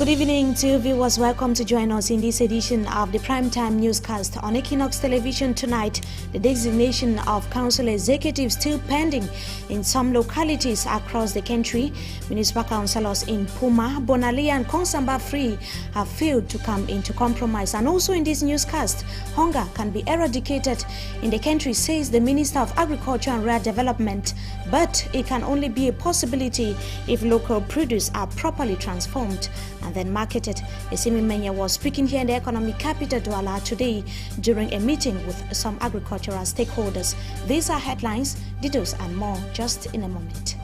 Good evening to viewers. Welcome to join us in this edition of the Primetime Newscast on Equinox Television tonight. The designation of council executives still pending in some localities across the country. Municipal councillors in Puma, Bonali and Konsamba Free have failed to come into compromise. And also in this newscast, hunger can be eradicated in the country, says the Minister of Agriculture and Rural Development. But it can only be a possibility if local produce are properly transformed and then marketed. Esimi Menya was speaking here in the economic capital Douala today during a meeting with some agricultural stakeholders. These are headlines, details and more just in a moment.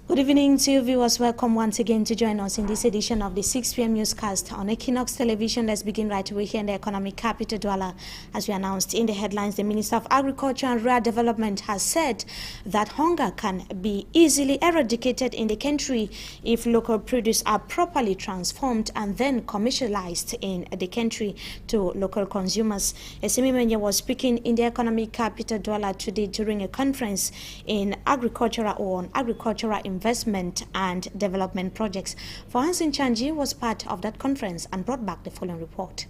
Good evening to you viewers. Welcome once again to join us in this edition of the 6 p.m. newscast on Equinox Television. Let's begin right away here in the economic capital Douala. As we announced in the headlines, the Minister of Agriculture and Rural Development has said that hunger can be easily eradicated in the country if local produce are properly transformed and then commercialized in the country to local consumers. Esimi Menya was speaking in the economic capital Douala today during a conference in agricultural investment and development projects. Hansen Chanji was part of that conference and brought back the following report.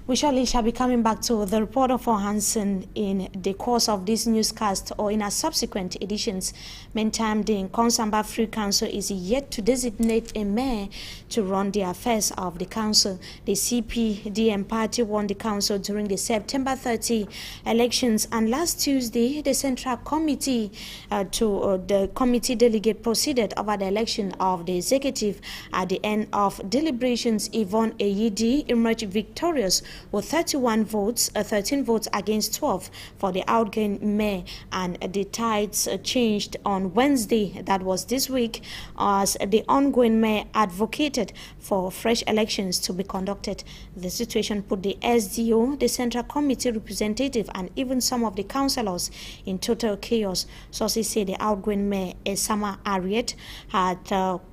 We surely shall be coming back to the report of Hansen in the course of this newscast or in our subsequent editions. Meantime, the Konsamba Free Council is yet to designate a mayor to run the affairs of the council. The CPDM party won the council during the September 30 elections, and last Tuesday, the Central Committee the committee delegate proceeded over the election of the executive. At the end of deliberations, Yvonne Eyidi emerged victorious with 31 votes, 13 votes against 12 for the outgoing mayor, and the tides changed on Wednesday, that was this week, as the ongoing mayor advocated for fresh elections to be conducted. The situation put the SDO, the Central Committee representative, and even some of the councillors in total chaos. Sources say the outgoing mayor, Esama Ariet, had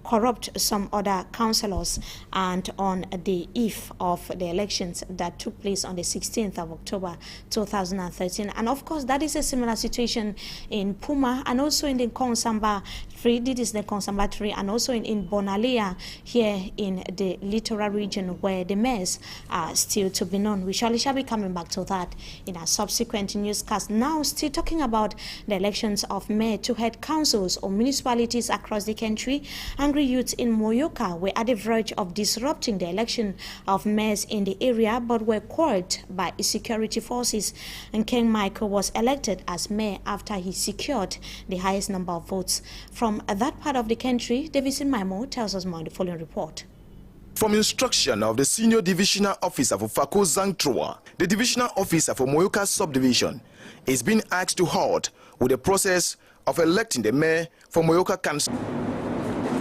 corrupt some other councillors, and on the eve of the elections that took place on the 16th of October 2013. And of course, that is a similar situation in Puma and also in the Konsamba Free. This is the Konsamba Free, and also in Bonalia here in the littoral region where the mayors are still to be known. We shall be coming back to that in our subsequent newscast. Now, still talking about the elections of mayor to head councils or municipalities across the country. Angry youths in Moyoka were at the verge of disrupting the election of mayors in the area, but were quelled by security forces. And Ken Michael was elected as mayor after he secured the highest number of votes. From that part of the country, Davidson Maimo tells us more in the following report. From instruction of the Senior Divisional Officer for Fako Zangtroa, the Divisional Officer for Moyoka Subdivision is being asked to halt with the process of electing the mayor for Moyoka Council.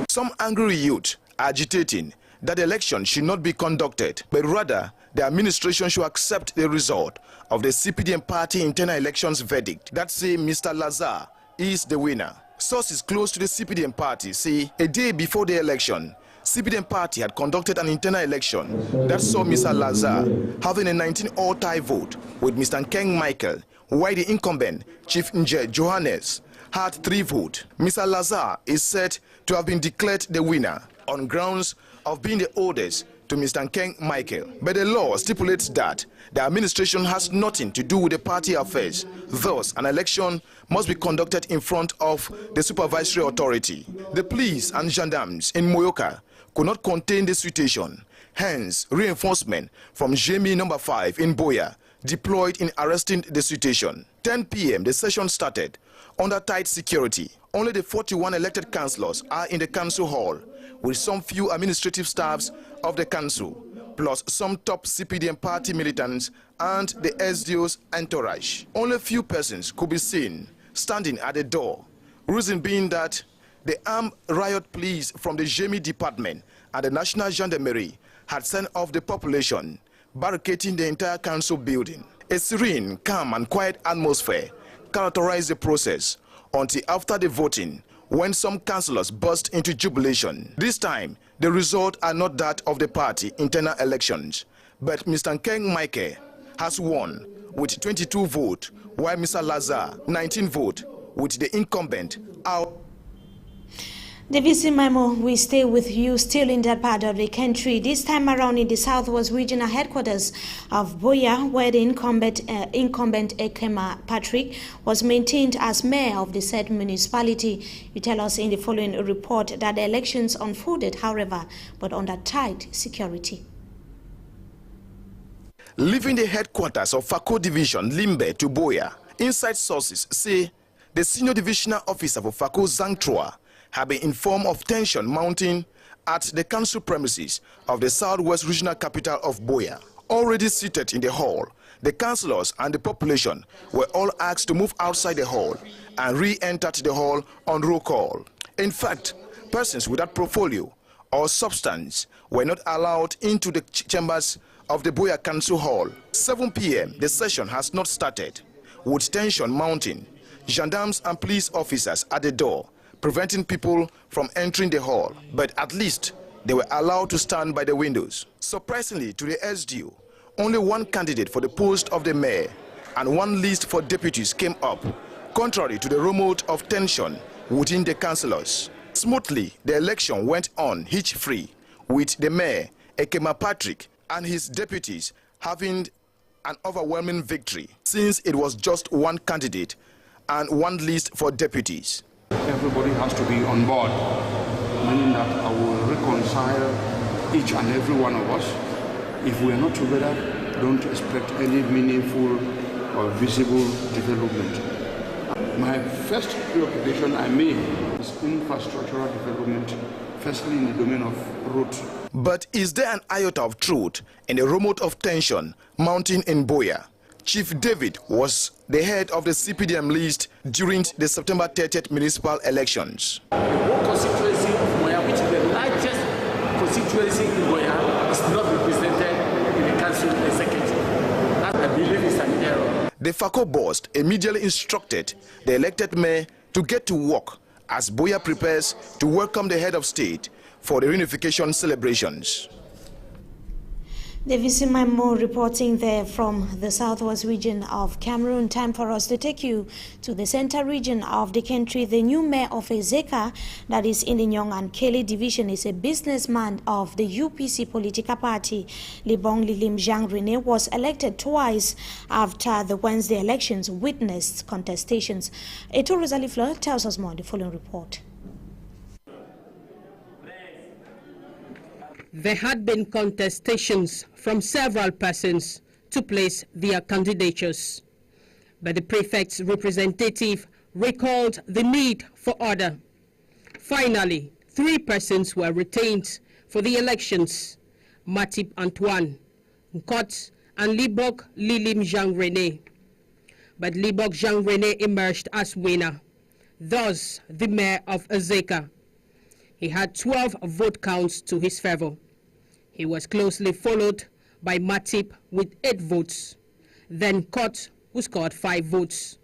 Some angry youth are agitating that the election should not be conducted, but rather the administration should accept the result of the CPDM party internal elections verdict that say Mr. Lazar is the winner. Sources close to the CPDM party say a day before the election, CPDM party had conducted an internal election that saw Mr. Lazar having a 19-all tie vote with Mr. Ken Michael, while the incumbent, Chief Nje Johannes, had 3 votes. Mr. Lazar is said to have been declared the winner on grounds of being the oldest to Mr. Ken Michael. But the law stipulates that the administration has nothing to do with the party affairs. Thus, an election must be conducted in front of the supervisory authority. The police and gendarmes in Moyoka could not contain the situation. Hence, reinforcement from JME number 5 in Boya deployed in arresting the situation. 10 p.m. the session started under tight security. Only the 41 elected councillors are in the council hall, with some few administrative staffs of the council, plus some top CPDM party militants and the SDO's entourage. Only few persons could be seen standing at the door, reason being that the armed riot police from the JME department and the National Gendarmerie had sent off the population, barricading the entire council building. A serene, calm and quiet atmosphere characterized the process until after the voting, when some councillors burst into jubilation. This time, the results are not that of the party internal elections, but Mr. Nkeng Michael has won with 22 votes, while Mr. Lazar 19 votes, with the incumbent out. Davis Memo, we stay with you still in that part of the country, this time around in the Southwest Regional Headquarters of Buea, where the incumbent Ekema Patrick was maintained as mayor of the said municipality. You tell us in the following report that the elections unfolded, however, but under tight security. Leaving the headquarters of Fako Division, Limbe, to Buea, inside sources say the senior divisional officer for Fako Zangtrua have been informed of tension mounting at the council premises of the Southwest Regional Capital of Buea. Already seated in the hall, the councillors and the population were all asked to move outside the hall and re-entered the hall on roll call. In fact, persons without portfolio or substance were not allowed into the chambers of the Buea Council Hall. 7 p.m. the session has not started, with tension mounting, gendarmes and police officers at the door, preventing people from entering the hall, but at least they were allowed to stand by the windows. Surprisingly to the SDU, only one candidate for the post of the mayor and one list for deputies came up, contrary to the rumor of tension within the councillors. Smoothly, the election went on hitch-free, with the mayor, Ekema Patrick, and his deputies having an overwhelming victory, since it was just one candidate and one list for deputies. Everybody has to be on board, meaning that I will reconcile each and every one of us. If we are not together, don't expect any meaningful or visible development. My first preoccupation is infrastructural development, firstly in the domain of roads. But is there an iota of truth in the rumor of tension mounting in Buea? Chief David was the head of the CPDM list during the September 30th municipal elections. The whole constituency of Buea, which is the largest constituency in Buea, is not represented in the council executive. That, I believe, is an error. The Fako boss immediately instructed the elected mayor to get to work as Buea prepares to welcome the head of state for the reunification celebrations. Davis Memo reporting there from the Southwest region of Cameroon. Time for us to take you to the center region of the country. The new mayor of Ezeka, that is in the Nyong and Kele division, is a businessman of the UPC political party. Libong Lilim Jean Rene was elected twice after the Wednesday elections witnessed contestations. Eto Rosalie Fleur tells us more in the following report. There had been contestations from several persons to place their candidatures, but the prefect's representative recalled the need for order. Finally, 3 persons were retained for the elections: Matip Antoine, Nkot, and Libok Lilim Jean Rene. But Libok Jean Rene emerged as winner, thus the mayor of Ezeka. He had 12 vote counts to his favor. He was closely followed by Matip with 8 votes, then Kot, who scored 5 votes.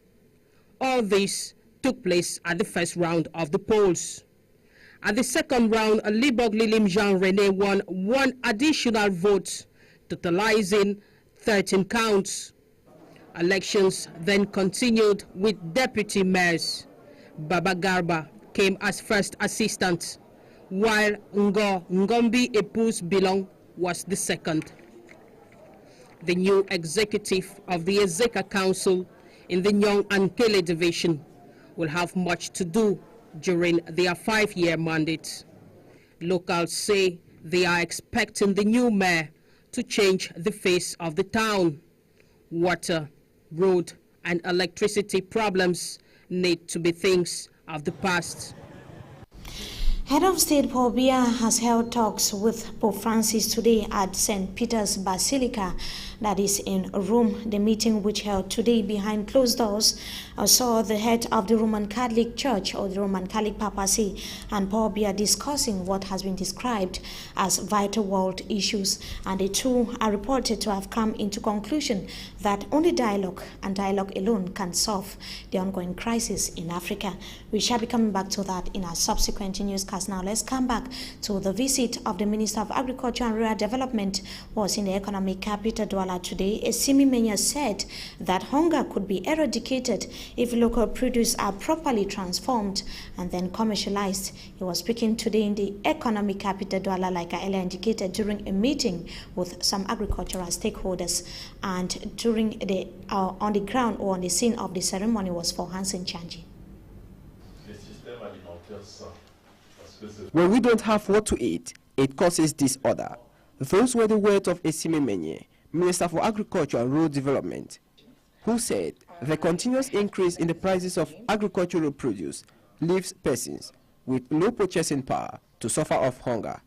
All this took place at the first round of the polls. At the second round, Libok Lilim Jean Rene won 1 additional vote, totalizing 13 counts. Elections then continued with deputy mayors. Baba Garba came as first assistant, while Ngombi Epus Bilong was the second. The new executive of the Ezeka Council in the Nyong and Kele division will have much to do during their 5-year mandate. Locals say they are expecting the new mayor to change the face of the town. Water, road, and electricity problems need to be things of the past. Head of State Paul Biya has held talks with Pope Francis today at St. Peter's Basilica that is in Rome. The meeting, which held today behind closed doors, saw the head of the Roman Catholic Church, or the Roman Catholic Papacy, and Paul Biya discussing what has been described as vital world issues, and the two are reported to have come into conclusion that only dialogue and dialogue alone can solve the ongoing crisis in Africa. We shall be coming back to that in our subsequent newscast. Now let's come back to the visit of the Minister of Agriculture and Rural Development was in the economic capital Douala today. Assimi Menya said that hunger could be eradicated if local produce are properly transformed and then commercialized. He was speaking today in the economic capital Douala, like I earlier indicated, during a meeting with some agricultural stakeholders, and during the on the ground or on the scene of the ceremony was for Hansen Chanji. When we don't have what to eat, it causes disorder. Those were the words of Assimi Menya, Minister for Agriculture and Rural Development, who said the continuous increase in the prices of agricultural produce leaves persons with low purchasing power to suffer of hunger.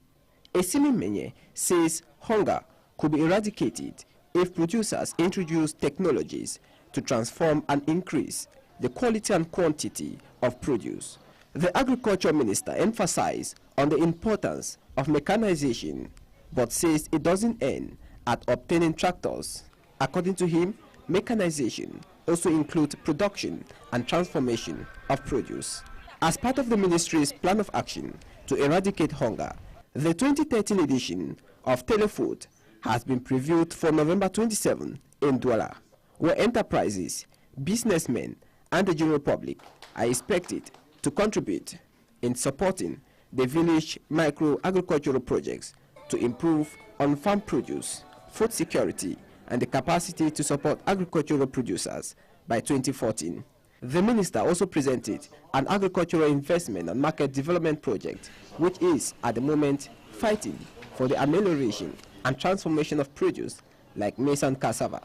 Assimi Menya says hunger could be eradicated if producers introduce technologies to transform and increase the quality and quantity of produce. The Agriculture Minister emphasized on the importance of mechanization, but says it doesn't end at obtaining tractors. According to him, mechanization also includes production and transformation of produce. As part of the ministry's plan of action to eradicate hunger, the 2013 edition of Telefood has been previewed for November 27 in Douala, where enterprises, businessmen, and the general public are expected to contribute in supporting the village micro-agricultural projects to improve on-farm produce, food security, and the capacity to support agricultural producers by 2014. The minister also presented an agricultural investment and market development project, which is at the moment fighting for the amelioration and transformation of produce like maize and cassava.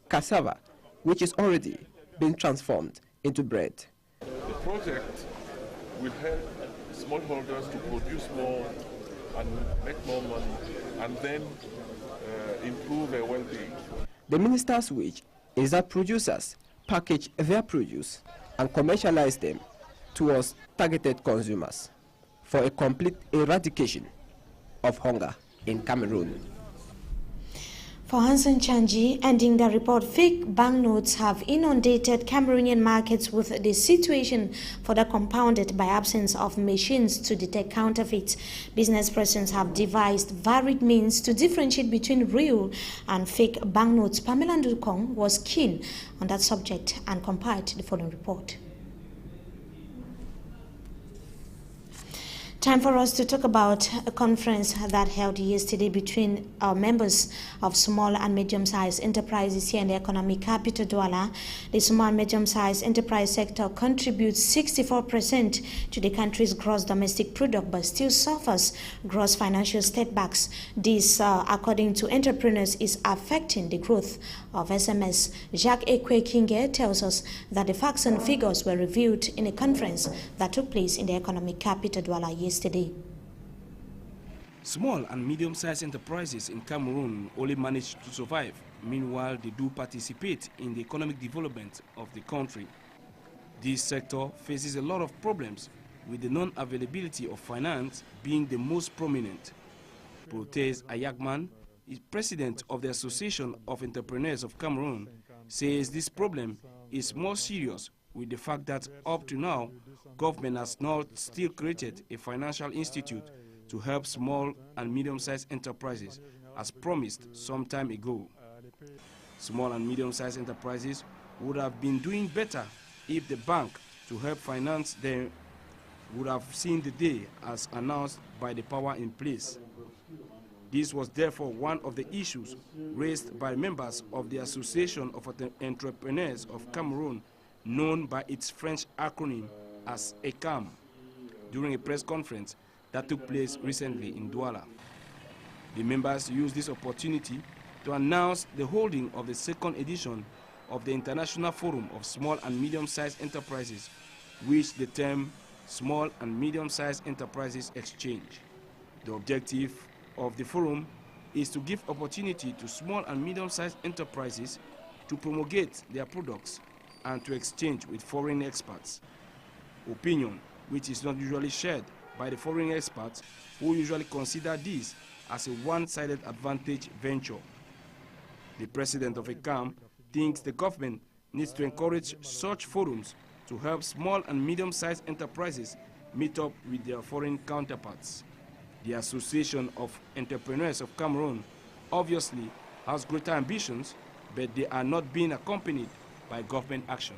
Cassava, which is already being transformed into bread. The project will help smallholders to produce more and make more money, and then improve their well-being. The minister's wish is that producers package their produce and commercialize them towards targeted consumers for a complete eradication of hunger in Cameroon. For Hansen Chanji, ending the report, fake banknotes have inundated Cameroonian markets, with the situation further compounded by absence of machines to detect counterfeits. Business persons have devised varied means to differentiate between real and fake banknotes. Pamela Ndukong was keen on that subject and compiled the following report. Time for us to talk about a conference that held yesterday between members of small and medium-sized enterprises here in the economic capital Douala. The small and medium-sized enterprise sector contributes 64% to the country's gross domestic product, but still suffers gross financial setbacks. This, according to entrepreneurs, is affecting the growth of SMS. Jacques Ekwe Kinge tells us that the facts and figures were reviewed in a conference that took place in the economic capital Douala yesterday. Small and medium-sized enterprises in Cameroon only manage to survive. Meanwhile, they do participate in the economic development of the country. This sector faces a lot of problems, with the non-availability of finance being the most prominent. Protais Ayagman, is president of the Association of Entrepreneurs of Cameroon, says this problem is more serious with the fact that up to now, government has not still created a financial institute to help small and medium-sized enterprises, as promised some time ago. Small and medium-sized enterprises would have been doing better if the bank to help finance them would have seen the day as announced by the power in place. This was therefore one of the issues raised by members of the Association of Entrepreneurs of Cameroon, known by its French acronym as ECAM, during a press conference that took place recently in Douala. The members used this opportunity to announce the holding of the second edition of the International Forum of Small and Medium-Sized Enterprises, which the term Small and Medium-Sized Enterprises Exchange. The objective of the forum is to give opportunity to small and medium-sized enterprises to promulgate their products and to exchange with foreign experts. Opinion which is not usually shared by the foreign experts, who usually consider this as a one-sided advantage venture. The president of ECAM thinks the government needs to encourage such forums to help small and medium-sized enterprises meet up with their foreign counterparts. The Association of Entrepreneurs of Cameroon obviously has greater ambitions, but they are not being accompanied by government action.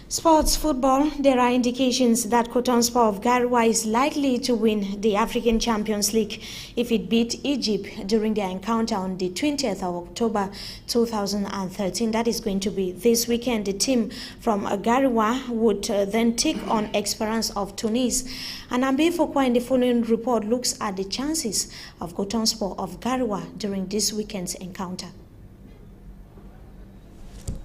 Sports football, there are indications that Cotonsport of Garoua is likely to win the African Champions League if it beat Egypt during their encounter on the 20th of October 2013. That is going to be this weekend. The team from Garoua would then take on Esperance of Tunis. And Ambe Fokwa in the following report looks at the chances of Cotonsport of Garoua during this weekend's encounter.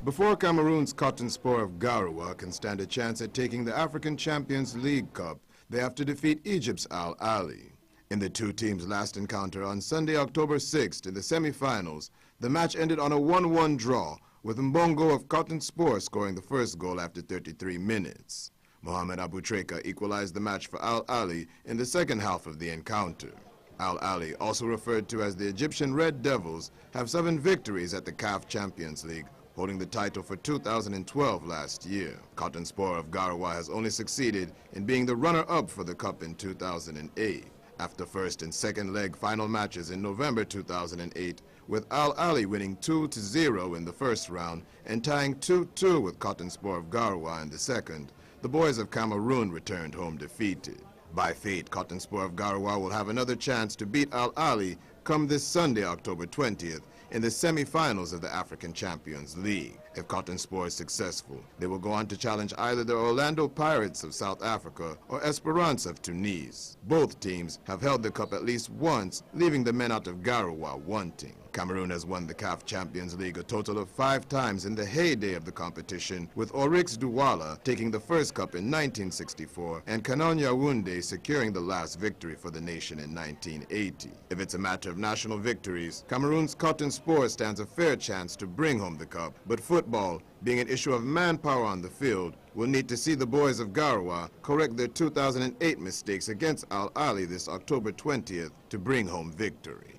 Before Cameroon's Cotonsport of Garoua can stand a chance at taking the African Champions League Cup, they have to defeat Egypt's Al Ahly. In the two teams' last encounter on Sunday, October 6th in the semi-finals, the match ended on a 1-1 draw, with Mbongo of Cotonsport scoring the first goal after 33 minutes. Mohamed Aboutreka equalized the match for Al Ahly in the second half of the encounter. Al Ahly, also referred to as the Egyptian Red Devils, have 7 victories at the CAF Champions League, holding the title for 2012 last year. Cotonsport of Garoua has only succeeded in being the runner-up for the cup in 2008. After first and second leg final matches in November 2008, with Al Ahly winning 2-0 in the first round and tying 2-2 with Cotonsport of Garoua in the second, the boys of Cameroon returned home defeated. By fate, Cotonsport of Garoua will have another chance to beat Al Ahly come this Sunday, October 20th, in the semi-finals of the African Champions League. If Cotonsport is successful, they will go on to challenge either the Orlando Pirates of South Africa or Esperance of Tunis. Both teams have held the cup at least once, leaving the men out of Garoua wanting. Cameroon has won the CAF Champions League a total of 5 times in the heyday of the competition, with Oryx Douala taking the first cup in 1964 and Canon Yaoundé securing the last victory for the nation in 1980. If it's a matter of national victories, Cameroon's Cotonsport stands a fair chance to bring home the cup, but football, being an issue of manpower on the field, will need to see the boys of Garoua correct their 2008 mistakes against Al Ahly this October 20th to bring home victory.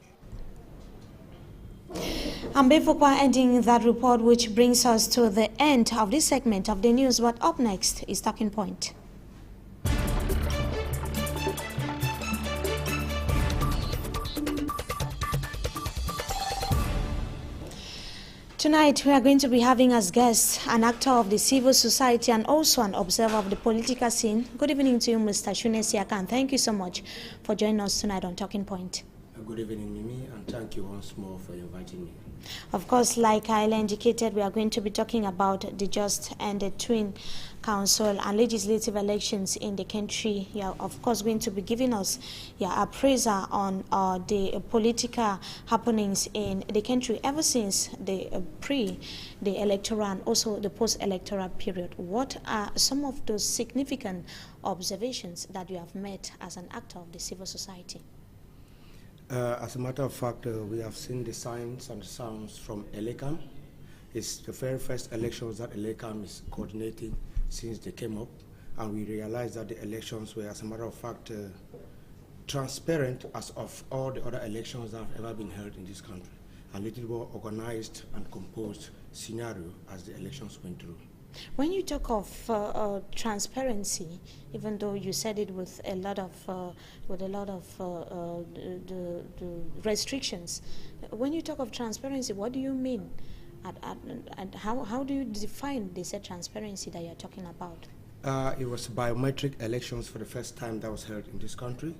Ambe Fokwa ending that report, which brings us to the end of this segment of the news. But up next is Talking Point. Tonight, we are going to be having as guest an actor of the civil society and also an observer of the political scene. Good evening to you, Mr. Shune Siakan. Thank you so much for joining us tonight on Talking Point. Good evening, Mimi, and thank you once more for inviting me. Of course, like I indicated, we are going to be talking about the just ended twin council and legislative elections in the country. You are, of course, going to be giving us your appraisal on the political happenings in the country ever since the the electoral and also the post-electoral period. What are some of those significant observations that you have made as an actor of the civil society? As a matter of fact, we have seen the signs and the sounds from ELECAM. It's the very first elections that ELECAM is coordinating since they came up, and we realized that the elections were, as a matter of fact, transparent as of all the other elections that have ever been held in this country, a little more organized and composed scenario as the elections went through. When you talk of transparency, even though you said it with a lot of the restrictions, when you talk of transparency, what do you mean? And how do you define this transparency that you're talking about? It was biometric elections for the first time that was held in this country,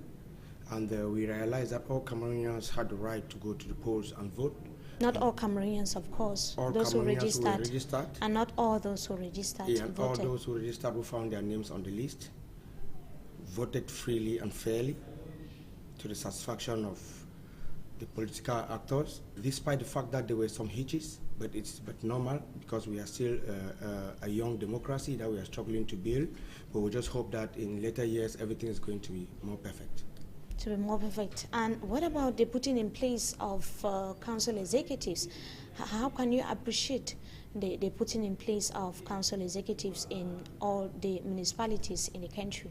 and we realized that all Cameroonians had the right to go to the polls and vote. Not all Cameroonians, of course. All those Cameroonians who registered. And not all those who registered and voted. all those who registered, who found their names on the list, voted freely and fairly to the satisfaction of the political actors, despite the fact that there were some hitches, but it's normal because we are still a young democracy that we are struggling to build. But we just hope that in later years everything is going to be more perfect. To be more perfect. And what about the putting in place of council executives? How can you appreciate the putting in place of council executives in all the municipalities in the country?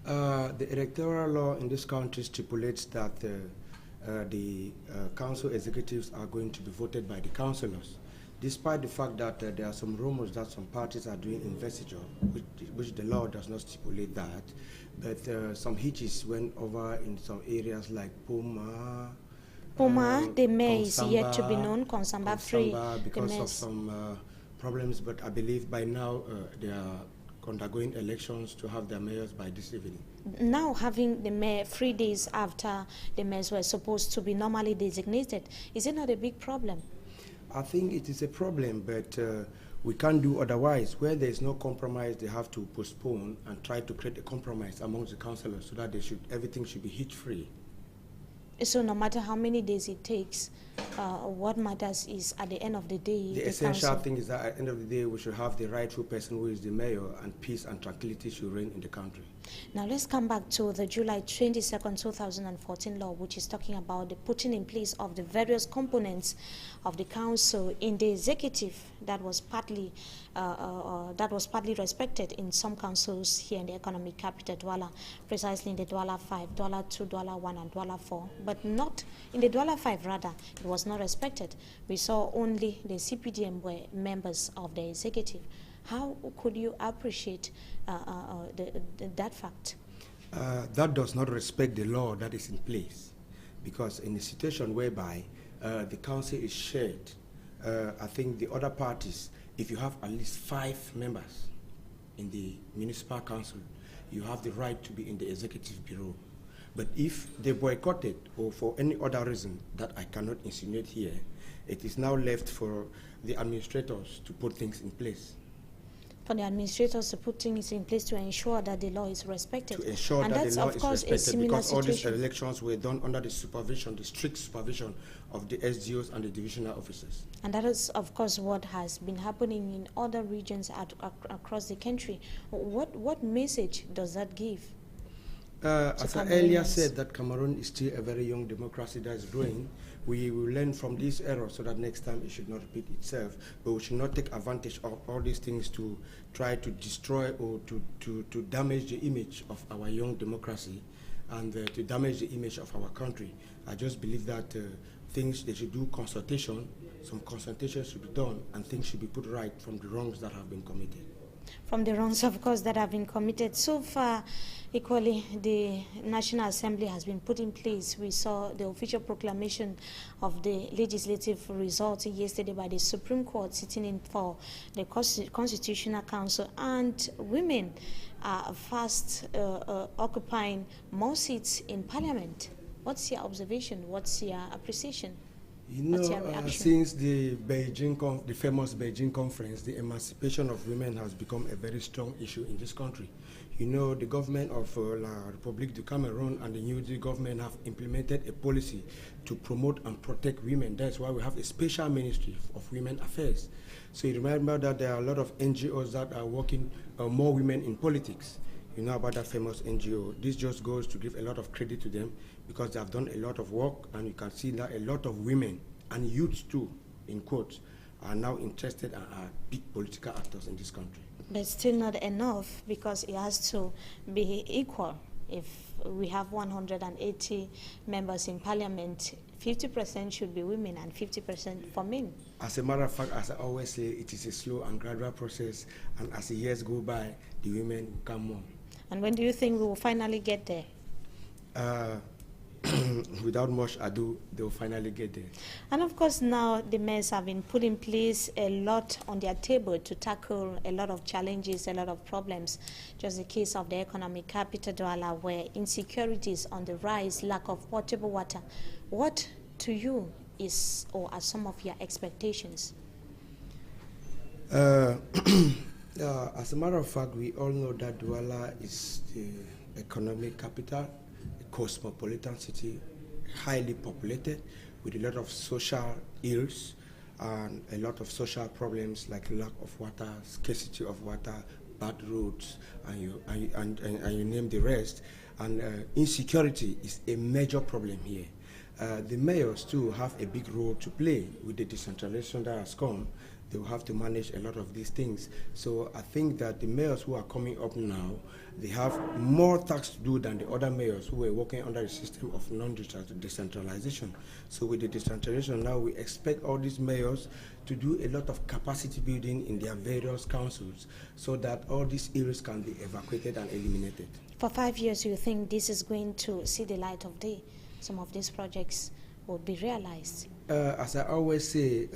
The electoral law in this country stipulates that the council executives are going to be voted by the councillors, despite the fact that there are some rumors that some parties are doing investiture, which the law does not stipulate that. But some hitches went over in some areas like Poma. The mayor is yet to be known, Konsamba Free. Because of some problems, but I believe by now they are undergoing elections to have their mayors by this evening. Now having the mayor 3 days after the mayors were supposed to be normally designated, is it not a big problem? I think it is a problem, but we can't do otherwise. Where there is no compromise, they have to postpone and try to create a compromise amongst the councillors so that everything should be hitch-free. So no matter how many days it takes, what matters is at the end of the day, the essential thing is that at the end of the day, we should have the rightful person who is the mayor, and peace and tranquility should reign in the country. Now let's come back to the July 22nd, 2014 law, which is talking about the putting in place of the various components of the council in the executive that was partly respected in some councils here in the economic capital Douala, precisely in the Douala 5, Douala 2, Douala 1, and Douala 4, but not in the Douala 5. Rather, it was not respected. We saw only the CPDM were members of the executive. How could you appreciate that fact? That does not respect the law that is in place, because in a situation whereby the council is shared, I think the other parties, if you have at least 5 members in the municipal council, you have the right to be in the executive bureau. But if they boycotted or for any other reason that I cannot insinuate here, it is now left for the administrators to put things in place. For the administrators to put things in place to ensure that the law is respected. To ensure and that that's the law of is course respected, a similar because all these situation. elections were done under the supervision, the strict supervision of the SGOs and the divisional officers. And that is, of course, what has been happening in other regions across the country. What message does that give? As I earlier said, that Cameroon is still a very young democracy that is growing. We will learn from this error so that next time it should not repeat itself. But we should not take advantage of all these things to try to destroy or to damage the image of our young democracy and to damage the image of our country. I just believe that they should do consultation, some consultation should be done, and things should be put right from the wrongs that have been committed. From the wrongs, of course, that have been committed. So far, equally, the National Assembly has been put in place. We saw the official proclamation of the legislative result yesterday by the Supreme Court sitting in for the Constitutional Council, and women are fast occupying more seats in Parliament. What's your observation? What's your appreciation? You know, since the famous Beijing conference, the emancipation of women has become a very strong issue in this country. You know, the government of La République du Cameroon and the new government have implemented a policy to promote and protect women. That's why we have a special ministry of women affairs. So you remember that there are a lot of NGOs that are working more women in politics. You know about that famous NGO. This just goes to give a lot of credit to them because they have done a lot of work, and you can see that a lot of women and youths too, in quotes, are now interested and are big political actors in this country. But still not enough, because it has to be equal. If we have 180 members in Parliament, 50% should be women and 50% for men. As a matter of fact, as I always say, it is a slow and gradual process, and as the years go by, the women will come more. And when do you think we will finally get there? Without much ado, they will finally get there. And of course, now the mayors have been put in place a lot on their table to tackle a lot of challenges, a lot of problems. Just the case of the economic capital Douala, where insecurity is on the rise, lack of potable water. What to you is or are some of your expectations? As a matter of fact, we all know that Douala is the economic capital, a cosmopolitan city, highly populated, with a lot of social ills and a lot of social problems like lack of water, scarcity of water, bad roads, and you name the rest. And insecurity is a major problem here. The mayors too have a big role to play with the decentralization that has come. They will have to manage a lot of these things. So I think that the mayors who are coming up now, they have more tasks to do than the other mayors who were working under the system of non-decentralization. So with the decentralization now, we expect all these mayors to do a lot of capacity building in their various councils so that all these areas can be evacuated and eliminated. For 5 years, you think this is going to see the light of day? Some of these projects will be realized? As I always say,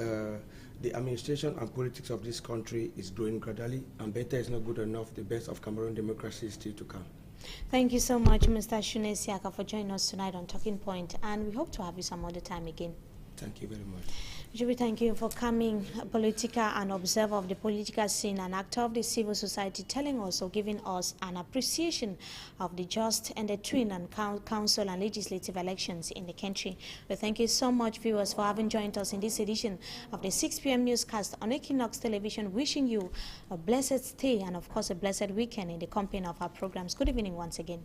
the administration and politics of this country is growing gradually, and better is not good enough. The best of Cameroon democracy is still to come. Thank you so much, Mr. Shune Siaka, for joining us tonight on Talking Point, and we hope to have you some other time again. Thank you very much. Jubi, thank you for coming, a political and observer of the political scene, an actor of the civil society, telling us or giving us an appreciation of the just and the twin and council and legislative elections in the country. We thank you so much, viewers, for having joined us in this edition of the 6 p.m. newscast on Equinox Television, wishing you a blessed stay and, of course, a blessed weekend in the company of our programs. Good evening once again.